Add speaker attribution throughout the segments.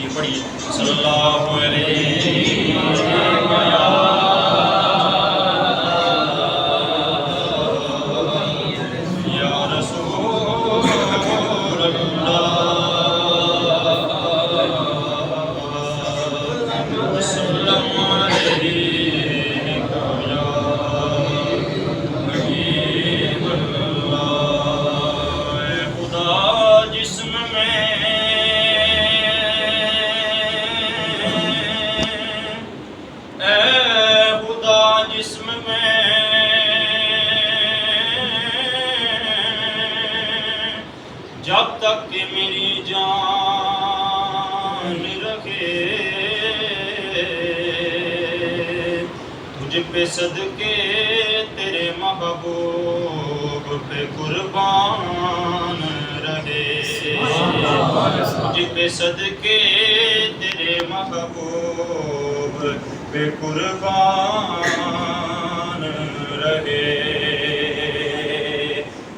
Speaker 1: لیے پڑھیے صلی اللہ علیہ یا رسول اللہ وسلم علیک یا حبیب اللہ۔ اے خدا جسم میں جسم میں جب تک کہ میری جان رکھے تجھ پہ صدقے تیرے محبوب پہ قربان رہے، تجھ پہ صدقے تیرے محبوب پہ قربان رہے،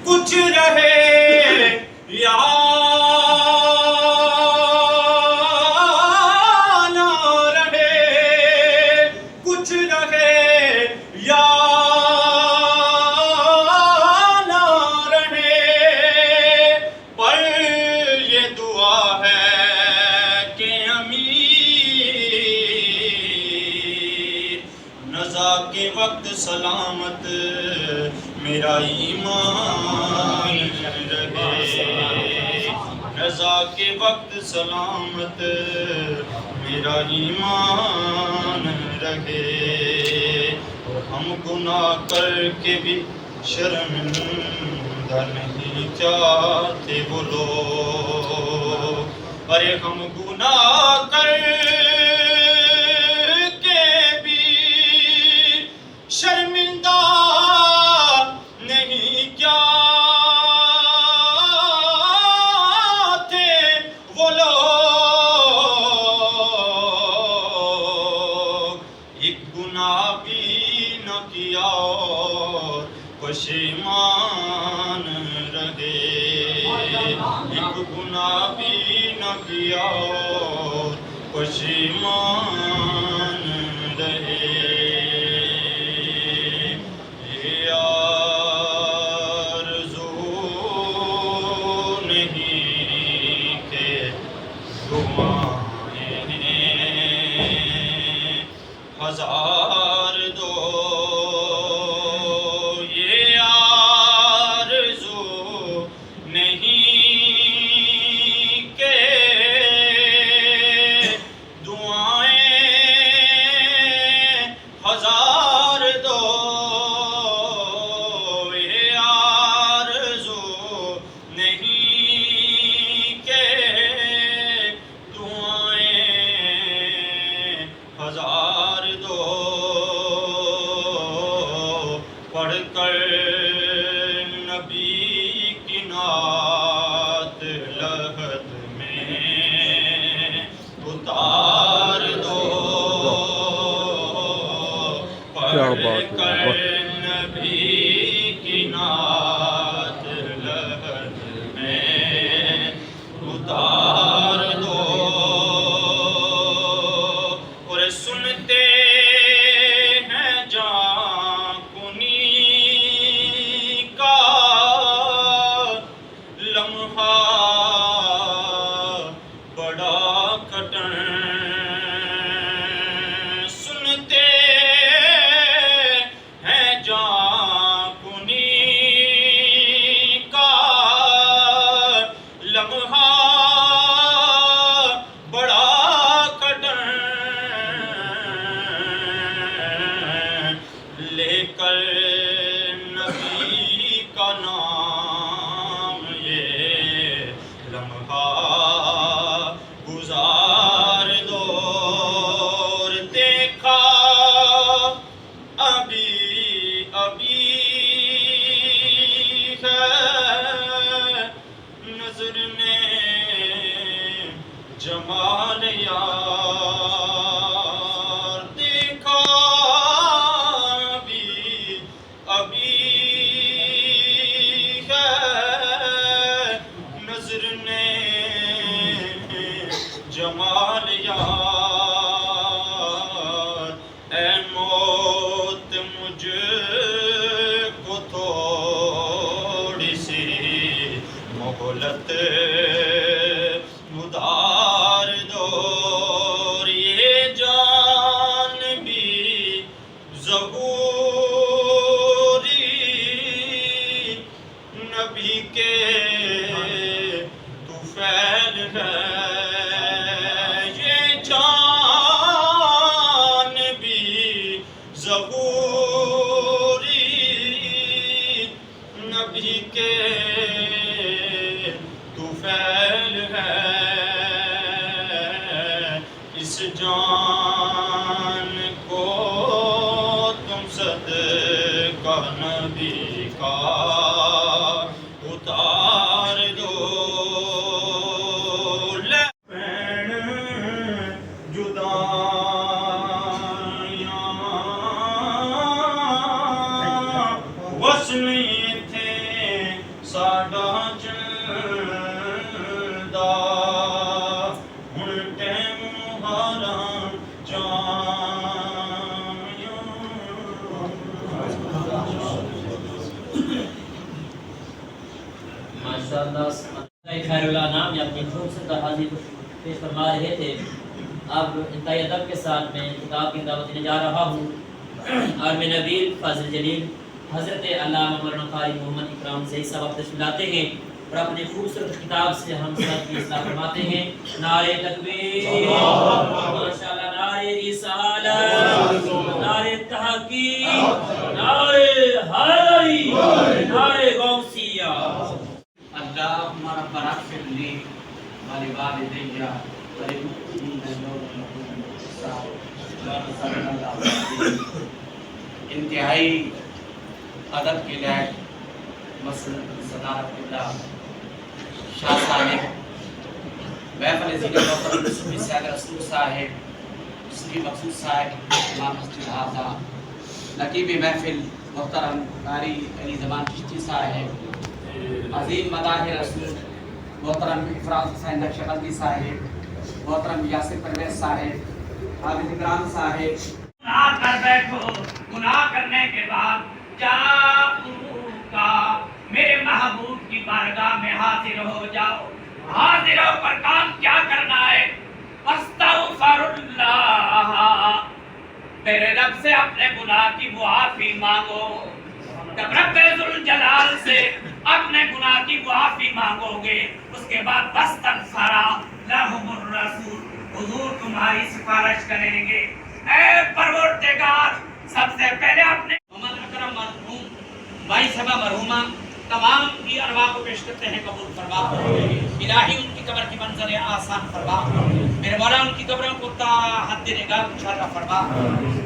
Speaker 1: کچھ رہے یا نہ رہے، کچھ رہے یا نہ رہے، پر یہ دعا ہے کہ نزا کے وقت سلامت میرا ایمان رہے، نزا کے وقت سلامت میرا ایمان رہے، اور ہم گناہ کر کے بھی شرمندہ نہیں چاہتے وہ لوگ، ارے ہم گناہ کر شرمندہ نہیں چاہتے وہ لوگ، ایک گناہ بھی نہ کیا اور پشیمان رہے، ایک گناہ بھی نہ کیا اور پشیمان رہے۔ ہزار دو یہ آرزو نہیں کہ دعائیں ہزار دو یہ آرزو نہیں کہ دعائیں ہزار پڑھ کر نبی کی نعت لحد میں اتار دو، پڑھ کر نبی کی نعت لحد میں اتار دو، اور سنتے لے کر نبی کا نام یہ لمحہ گزار دو، اور دیکھا ابھی ہے نظر نے جمال یار، دیکھا ابھی ہے نظر نے جمال کمال یار، اے موت مجھ کو تھوڑی سی مہلت ادھار دو، یہ جان بھی ظہوری نبی کے طفیل ہے، یہ جان بھی ظہوری نبی کے طفیل ہے، اس جان کو تم صدقہ نبی کا اتار دو، پین جدائیاں وصل تھے ساڈا چلدا، ہن ٹائم ہارا
Speaker 2: ماشاءاللہ خیر الانام یہ اپنی خوبصورت حاضری پیش فرما رہے تھے۔ اب انتہائی ادب کے ساتھ میں کتاب کی دعوت دینے جا رہا ہوں۔ عالم نبیل فاضل جلیل حضرت علامہ مولانا قاری محمد اکرام زئی صاحب تشریف لاتے ہیں اور اپنی خوبصورت کتاب سے ہم سب کی اصلاح فرماتے ہیں۔ نعرہ تکبیر، ماشاءاللہ، نعرہ رسالت، نعرہ تحقیق، نعرہ حیدری، نعرہ غوثیہ۔
Speaker 3: اللهم ربنا اغفر لي ولوالدي وللمؤمنين يوم يقوم الحساب۔ انتہائی ادب کے لائق صدارت اللہ شاہ صاحب، محفل ذکر محترم صوفی سید رسول صاحب، صوفی مقصود صاحب، امام مسجد حاضہ، نقیب محفل محترم قاری علی زمان چشتی صاحب، عظیم مداح رسول محترم افراز حسین نقشبندی صاحب، محترم یاسر پرویز صاحب، حافظ اکرام صاحب۔
Speaker 4: گناہ کر بیٹھو، گناہ کرنے کے بعد کا میرے محبوب کی بارگاہ میں حاضر ہو جاؤ۔ حاضر ہو کر کام کیا کرنا ہے؟ استغفر اللہ، میرے رب سے اپنے گناہ کی معافی مانگو۔ جب رب ذوالجلال سے اپنے گناہ کی معافی مانگو گے، اس کے بعد واستغفر لہم الرسول، حضور تمہاری سفارش کریں گے۔ اے پروردگار، سب سے پہلے اپنے محمد اکرم مرحوم، بھائی صاحبہ مرحومہ، تمام کی ارواح کو پیش کرتے ہیں، قبول فرما۔ الہی ان کی قبر کی منظر آسان فرما، میرے مولا ان کی قبروں کو تا حد نگاہ مشرف فرما۔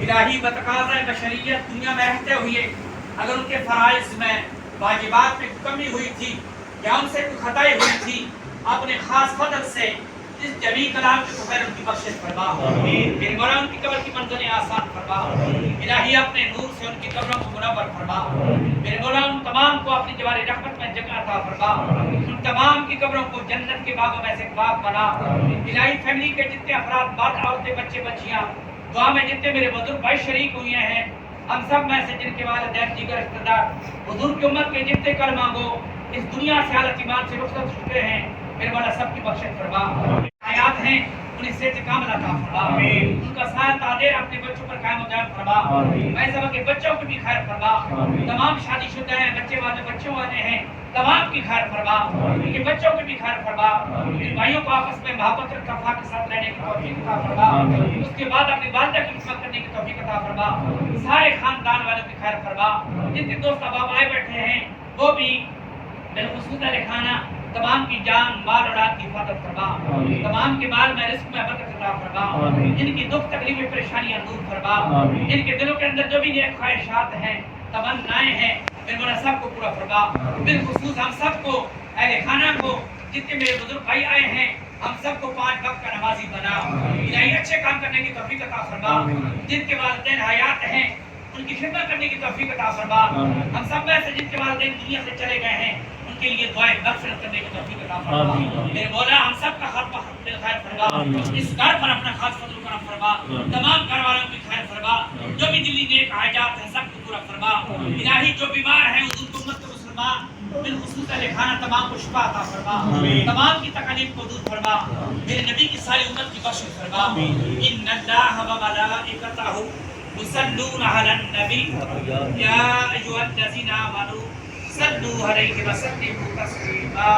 Speaker 4: الہی بتقاضۂ بشریت دنیا میں رہتے ہوئے اگر ان کے فرائض میں واجبات میں کمی ہوئی تھی یا ان سے کوئی خطائی ہوئی تھی، اپنے خاص فضل سے اس جمی کلام کے بغیر ان کی بخشش فرما۔ میرے مولا ان کی قبر کی منزل آسان فرما، الہی اپنے نور سے ان کی قبروں کو منور فرما۔ میرے مولا ان تمام کو اپنی جواری رحمت میں جگہ عطا فرما، ان تمام کی قبروں کو جنت کے باغوں میں سے ایک باغ بنا۔ الہی فیملی کے جتنے افراد، مرد عورتیں، بچے بچیاں، دعا میں جتنے میرے بزرگ بھائی شریک ہوئے ہیں، ہم سب میں سے جن کے والدین دیگر رشتہ دار حضور کی امت کے جتنے کر مانگو اس دنیا سے حالت ایمان سے رخصت ہو چکے ہیں، میرے مولا سب کی بخشش فرما۔ حیات ہیں انہیں صحت کامل عطا فرما، ان کا سایہ تادیر اپنے بچوں پر قائم و دائم فرما۔ میں سب کے بچوں کی بھی خیر فرما، تمام شادی شدہ ہیں، بچے والے بچوں والے ہیں، تمام کی خیر فرما، ان کے بچوں کی بھی خیر فرما، ان بھائیوں کو آپس میں محبت اور اتفاق کے ساتھ رہنے کی توفیق عطا فرما، اس کے بعد اپنی والدہ کی خدمت کرنے کی توفیق عطا فرما، سارے خاندان والوں کی خیر فرما۔ جتنے دوست احباب آئے بیٹھے ہیں وہ بھی بالخصوص اہل خانہ، تمام کی جان مال اولاد کی حفاظت فرما، تمام کے مال میں رزق میں برکت عطا فرما، جن کی دکھ تکلیفیں پریشانیاں دور فرما، جن کے دلوں کے اندر جو بھی نیک خواہشات ہیں، تمنائیں ہیں، میرے مولا سب کو پورا فرما۔ بالخصوص ہم سب کو، اہل خانہ کو، جتنے میرے بزرگ بھائی آئے ہیں، ہم سب کو 5 وقت کا نمازی بنا۔ الہی اچھے کام کرنے کی توفیق عطا فرما، جن کے والدین حیات ہیں ان کی خدمت کرنے کی توفیق عطا فرما۔ ہم سب میں سے جن کے والدین دنیا سے چلے گئے ہیں ان کے لیے دعائیں مغفرت کرنے کی توفیق عطا فرما میرے مولا ہم سب کا حق خیر فرما اس گھر پر اپنا خاص فضل و کرم فرما تمام گھر والوں کی خیر فرما جو بھی دلی نیک حاجات ہیں سب کو پورا فرما الہی جو بیمار ہیں حضور امت مسلمان بالخصوص اہل خانہ تمام کو شفا عطا فرما تمام کی تکالیف کو دور فرما میرے نبی کی ساری امت کی بخشش فرما ان اللہ و ملائکتہ یصلون علی النبی یا ایھا الذین آمنوا صلوا علیہ وسلموا تسلیما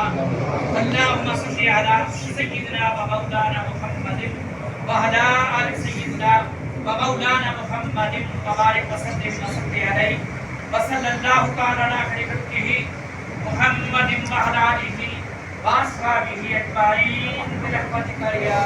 Speaker 4: اللهم صل علی سیدنا و مولانا محمد وعلى آل سيدنا ومولانا محمد وبارك وسلم علیہ وصلى الله تعالى على خير خلقه محمد وعلى آله وأصحابه أجمعين برحمتك يا